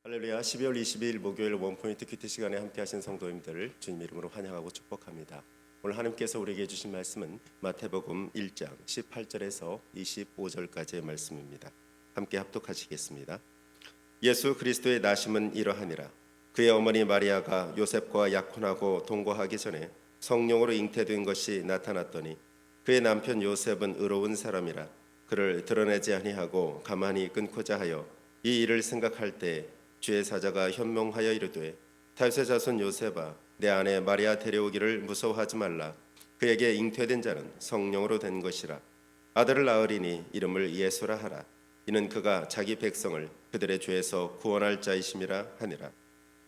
할렐루야. 12월 22일 목요일 원포인트 큐티 시간에 함께 하신 성도님들을 주님 이름으로 환영하고 축복합니다. 오늘 하나님께서 우리에게 주신 말씀은 마태복음 1장 18절에서 25절까지의 말씀입니다. 함께 합독하시겠습니다. 예수 그리스도의 나심은 이러하니라. 그의 어머니 마리아가 요셉과 약혼하고 동거하기 전에 성령으로 잉태된 것이 나타났더니 그의 남편 요셉은 의로운 사람이라 그를 드러내지 아니하고 가만히 끊고자 하여 이 일을 생각할 때 주의 사자가 현몽하여 이르되 다윗의 자손 요셉아 내 아내 마리아 데려오기를 무서워하지 말라. 그에게 잉태된 자는 성령으로 된 것이라. 아들을 낳으리니 이름을 예수라 하라. 이는 그가 자기 백성을 그들의 죄에서 구원할 자이심이라 하니라.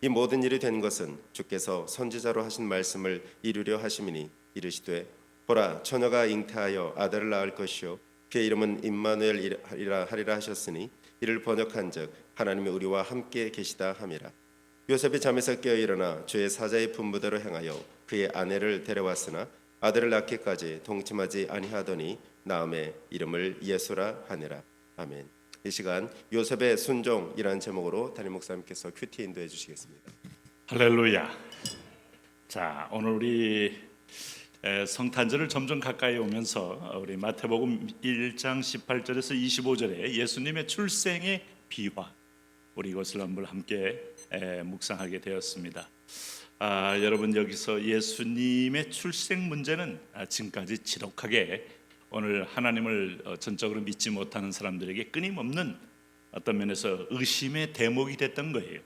이 모든 일이 된 것은 주께서 선지자로 하신 말씀을 이루려 하심이니 이르시되 보라 처녀가 잉태하여 아들을 낳을 것이요 그의 이름은 임마누엘이라 하리라 하셨으니 이를 번역한즉 하나님이 우리와 함께 계시다 함이라. 요셉이 잠에서 깨어 일어나 주의 사자의 분부대로 행하여 그의 아내를 데려왔으나 아들을 낳기까지 동침하지 아니하더니 나음에 이름을 예수라 하니라. 아멘. 이 시간 요셉의 순종이라는 제목으로 담임 목사님께서 큐티 인도해 주시겠습니다. 할렐루야. 자, 오늘 우리 성탄절을 점점 가까이 오면서 우리 마태복음 1장 18절에서 25절에 예수님의 출생의 비화, 우리 이것을 한번 함께 묵상하게 되었습니다. 여러분, 여기서 예수님의 출생 문제는 지금까지 지독하게 오늘 하나님을 전적으로 믿지 못하는 사람들에게 끊임없는 어떤 면에서 의심의 대목이 됐던 거예요.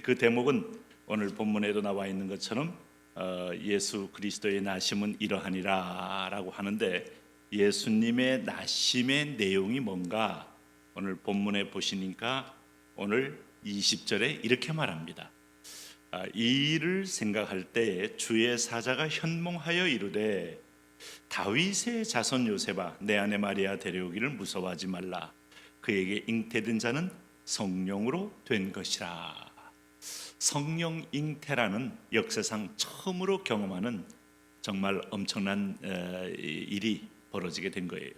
그 대목은 오늘 본문에도 나와 있는 것처럼 예수 그리스도의 나심은 이러하니라 라고 하는데, 예수님의 나심의 내용이 뭔가 오늘 본문에 보시니까 오늘 20절에 이렇게 말합니다. 이 일을 생각할 때 주의 사자가 현몽하여 이르되 다윗의 자손 요셉아 내 아내 마리아 데려오기를 무서워하지 말라. 그에게 잉태된 자는 성령으로 된 것이라. 성령 잉태라는 역사상 처음으로 경험하는 정말 엄청난 일이 벌어지게 된 거예요.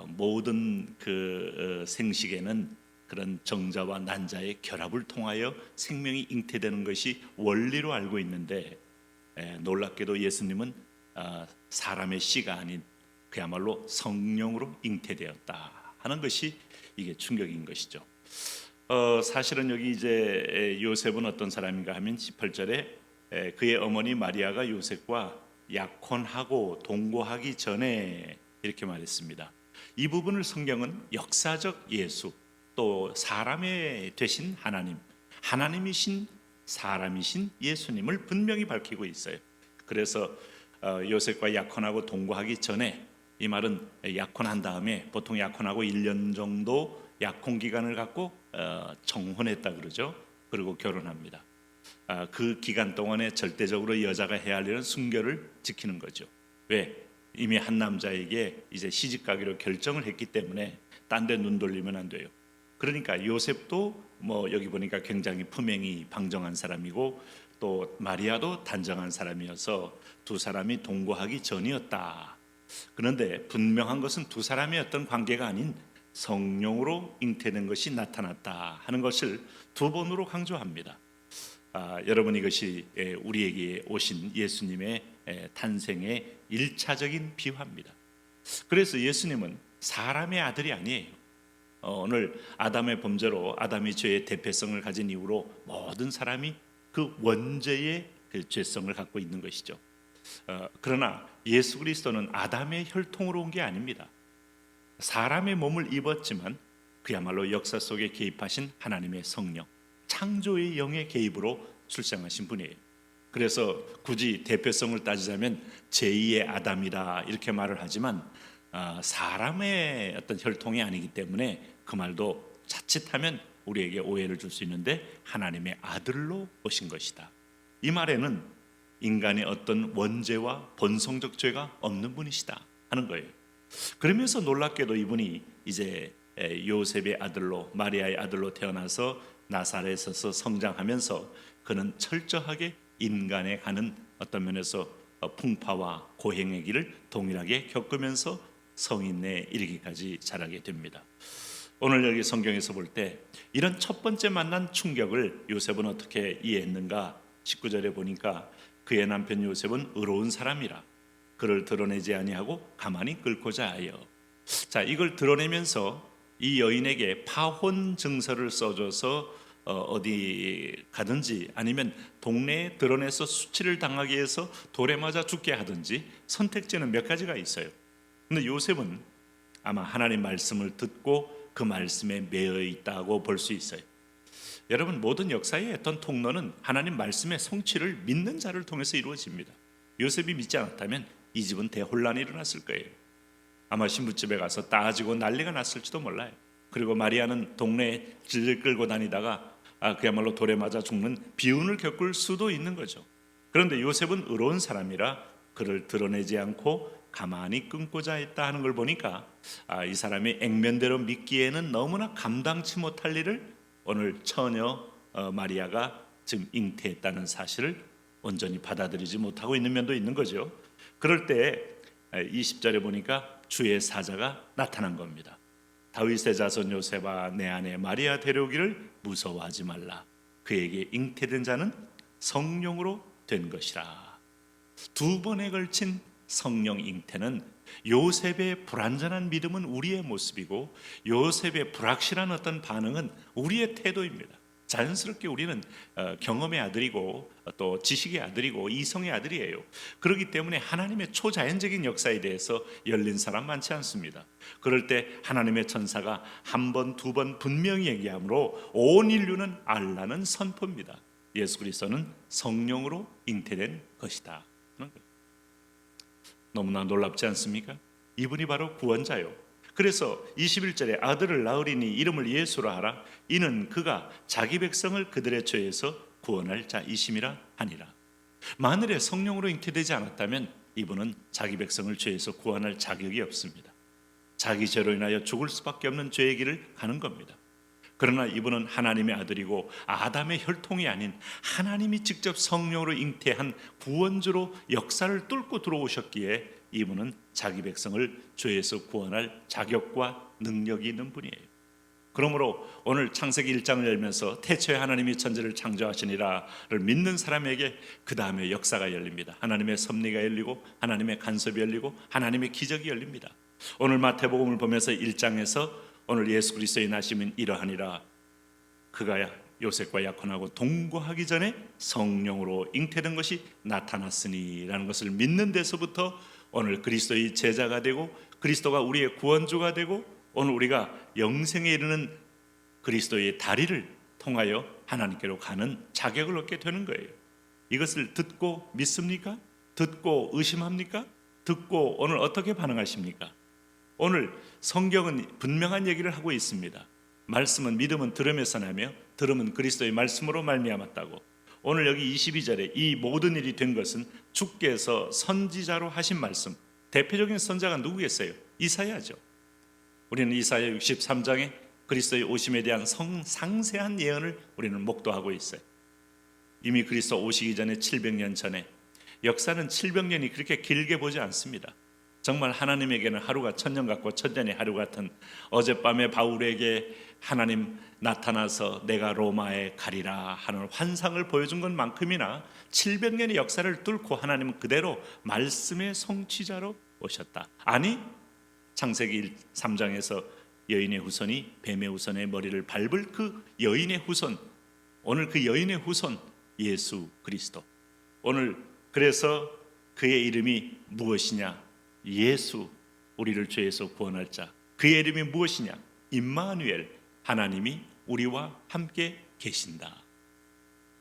모든 그 생식에는 그런 정자와 난자의 결합을 통하여 생명이 잉태되는 것이 원리로 알고 있는데, 놀랍게도 예수님은 사람의 씨가 아닌 그야말로 성령으로 잉태되었다 하는 것이 이게 충격인 것이죠. 사실은 여기 이제 요셉은 어떤 사람인가 하면 18절에 그의 어머니 마리아가 요셉과 약혼하고 동거하기 전에 이렇게 말했습니다. 이 부분을 성경은 역사적 예수, 또 사람의 되신 하나님, 하나님이신 사람이신 예수님을 분명히 밝히고 있어요. 그래서 요셉과 약혼하고 동거하기 전에, 이 말은 약혼한 다음에 보통 약혼하고 1년 정도 약혼 기간을 갖고 청혼했다 그러죠. 그리고 결혼합니다. 그 기간 동안에 절대적으로 여자가 해야 할 일은 순결을 지키는 거죠. 왜? 이미 한 남자에게 이제 시집 가기로 결정을 했기 때문에 딴 데 눈 돌리면 안 돼요. 그러니까 요셉도 뭐 여기 보니까 굉장히 품행이 방정한 사람이고, 또 마리아도 단정한 사람이어서 두 사람이 동거하기 전이었다. 그런데 분명한 것은 두 사람의 어떤 관계가 아닌 성령으로 잉태된 것이 나타났다 하는 것을 두 번으로 강조합니다. 여러분, 이것이 우리에게 오신 예수님의 탄생의 1차적인 비화입니다. 그래서 예수님은 사람의 아들이 아니에요. 오늘 아담의 범죄로 아담이 죄의 대표성을 가진 이후로 모든 사람이 그 원죄의 그 죄성을 갖고 있는 것이죠. 그러나 예수 그리스도는 아담의 혈통으로 온 게 아닙니다. 사람의 몸을 입었지만 그야말로 역사 속에 개입하신 하나님의 성령, 창조의 영의 개입으로 출생하신 분이에요. 그래서 굳이 대표성을 따지자면 제2의 아담이다 이렇게 말을 하지만 사람의 어떤 혈통이 아니기 때문에 그 말도 자칫하면 우리에게 오해를 줄 수 있는데 하나님의 아들로 오신 것이다. 이 말에는 인간의 어떤 원죄와 본성적 죄가 없는 분이시다 하는 거예요. 그러면서 놀랍게도 이분이 이제 요셉의 아들로, 마리아의 아들로 태어나서 나사렛에서 성장하면서 그는 철저하게 인간에 가는 어떤 면에서 풍파와 고행의 길을 동일하게 겪으면서 성인에 이르기까지 자라게 됩니다. 오늘 여기 성경에서 볼 때 이런 첫 번째 만난 충격을 요셉은 어떻게 이해했는가? 19절에 보니까 그의 남편 요셉은 의로운 사람이라 그를 드러내지 아니하고 가만히 끌고자 하여. 자, 이걸 드러내면서 이 여인에게 파혼 증서를 써줘서 어디 가든지 아니면 동네에 드러내서 수치를 당하게 해서 돌에 맞아 죽게 하든지 선택지는 몇 가지가 있어요. 근데 요셉은 아마 하나님 말씀을 듣고 그 말씀에 매여 있다고 볼 수 있어요. 여러분, 모든 역사의 어떤 통로는 하나님 말씀의 성취를 믿는 자를 통해서 이루어집니다. 요셉이 믿지 않았다면 이 집은 대혼란이 일어났을 거예요. 아마 신부집에 가서 따지고 난리가 났을지도 몰라요. 그리고 마리아는 동네에 질질 끌고 다니다가 그야말로 돌에 맞아 죽는 비운을 겪을 수도 있는 거죠. 그런데 요셉은 의로운 사람이라 그를 드러내지 않고 가만히 끊고자 했다 하는 걸 보니까 이 사람이 액면대로 믿기에는 너무나 감당치 못할 일을 오늘 처녀 마리아가 지금 잉태했다는 사실을 온전히 받아들이지 못하고 있는 면도 있는 거죠. 그럴 때 20절에 보니까 주의 사자가 나타난 겁니다. 다윗의 자손 요셉아, 내 아내 마리아 데려오기를 무서워하지 말라. 그에게 잉태된 자는 성령으로 된 것이라. 두 번에 걸친 성령 잉태는 요셉의 불완전한 믿음은 우리의 모습이고 요셉의 불확실한 어떤 반응은 우리의 태도입니다. 자연스럽게 우리는 경험의 아들이고 또 지식의 아들이고 이성의 아들이에요. 그렇기 때문에 하나님의 초자연적인 역사에 대해서 열린 사람 많지 않습니다. 그럴 때 하나님의 천사가 한 번, 두 번 분명히 얘기하므로 온 인류는 알라는 선포입니다. 예수 그리스도는 성령으로 잉태된 것이다. 너무나 놀랍지 않습니까? 이분이 바로 구원자요. 그래서 21절에 아들을 낳으리니 이름을 예수라 하라. 이는 그가 자기 백성을 그들의 죄에서 구원할 자이심이라 하니라. 만일에 성령으로 잉태되지 않았다면 이분은 자기 백성을 죄에서 구원할 자격이 없습니다. 자기 죄로 인하여 죽을 수밖에 없는 죄의 길을 가는 겁니다. 그러나 이분은 하나님의 아들이고 아담의 혈통이 아닌 하나님이 직접 성령으로 잉태한 구원주로 역사를 뚫고 들어오셨기에 이분은 자기 백성을 죄에서 구원할 자격과 능력이 있는 분이에요. 그러므로 오늘 창세기 1장을 열면서 태초에 하나님이 천지를 창조하시니라를 믿는 사람에게 그 다음에 역사가 열립니다. 하나님의 섭리가 열리고 하나님의 간섭이 열리고 하나님의 기적이 열립니다. 오늘 마태복음을 보면서 1장에서 오늘 예수 그리스도의 나심은 이러하니라. 그가 요셉과 약혼하고 동거하기 전에 성령으로 잉태된 것이 나타났으니 라는 것을 믿는 데서부터 오늘 그리스도의 제자가 되고 그리스도가 우리의 구원주가 되고 오늘 우리가 영생에 이르는 그리스도의 다리를 통하여 하나님께로 가는 자격을 얻게 되는 거예요. 이것을 듣고 믿습니까? 듣고 의심합니까? 듣고 오늘 어떻게 반응하십니까? 오늘 성경은 분명한 얘기를 하고 있습니다. 말씀은 믿음은 들음에서 나며 들음은 그리스도의 말씀으로 말미암았다고. 오늘 여기 22절에 이 모든 일이 된 것은 주께서 선지자로 하신 말씀. 대표적인 선자가 누구겠어요? 이사야죠. 우리는 이사야 63장에 그리스도의 오심에 대한 상세한 예언을 우리는 목도하고 있어요. 이미 그리스도 오시기 전에 700년 전에, 역사는 700년이 그렇게 길게 보지 않습니다. 정말 하나님에게는 하루가 천년 같고 천년이 하루 같은, 어젯밤에 바울에게 하나님 나타나서 내가 로마에 가리라 하는 환상을 보여준 것만큼이나 700년의 역사를 뚫고 하나님은 그대로 말씀의 성취자로 오셨다. 아니, 창세기 3장에서 여인의 후손이 뱀의 후손의 머리를 밟을 그 여인의 후손, 오늘 그 여인의 후손 예수 그리스도. 오늘 그래서 그의 이름이 무엇이냐? 예수, 우리를 죄에서 구원할 자. 그의 이름이 무엇이냐? 임마누엘, 하나님이 우리와 함께 계신다.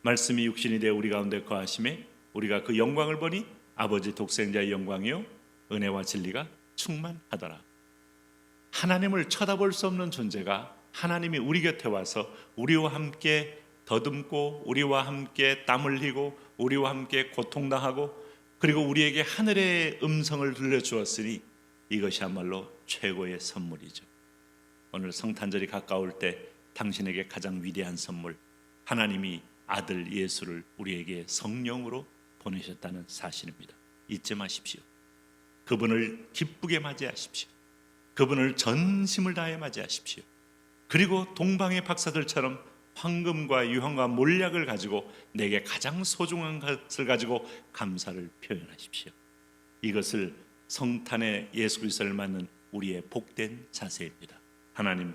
말씀이 육신이 되어 우리 가운데 거하심에 우리가 그 영광을 보니 아버지 독생자의 영광이요 은혜와 진리가 충만하더라. 하나님을 쳐다볼 수 없는 존재가 하나님이 우리 곁에 와서 우리와 함께 더듬고 우리와 함께 땀 흘리고 우리와 함께 고통당하고 그리고 우리에게 하늘의 음성을 들려주었으니 이것이야말로 최고의 선물이죠. 오늘 성탄절이 가까울 때 당신에게 가장 위대한 선물, 하나님이 아들 예수를 우리에게 성령으로 보내셨다는 사실입니다. 잊지 마십시오. 그분을 기쁘게 맞이하십시오. 그분을 전심을 다해 맞이하십시오. 그리고 동방의 박사들처럼 황금과 유황과 몰약을 가지고 내게 가장 소중한 것을 가지고 감사를 표현하십시오. 이것을 성탄의 예수 그리스도를 맞는 우리의 복된 자세입니다. 하나님,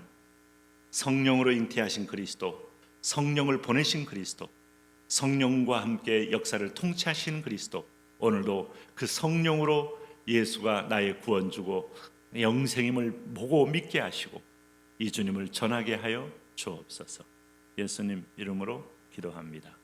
성령으로 잉태하신 그리스도, 성령을 보내신 그리스도, 성령과 함께 역사를 통치하시는 그리스도, 오늘도 그 성령으로 예수가 나의 구원주고 영생임을 보고 믿게 하시고 이 주님을 전하게 하여 주옵소서. 예수님 이름으로 기도합니다.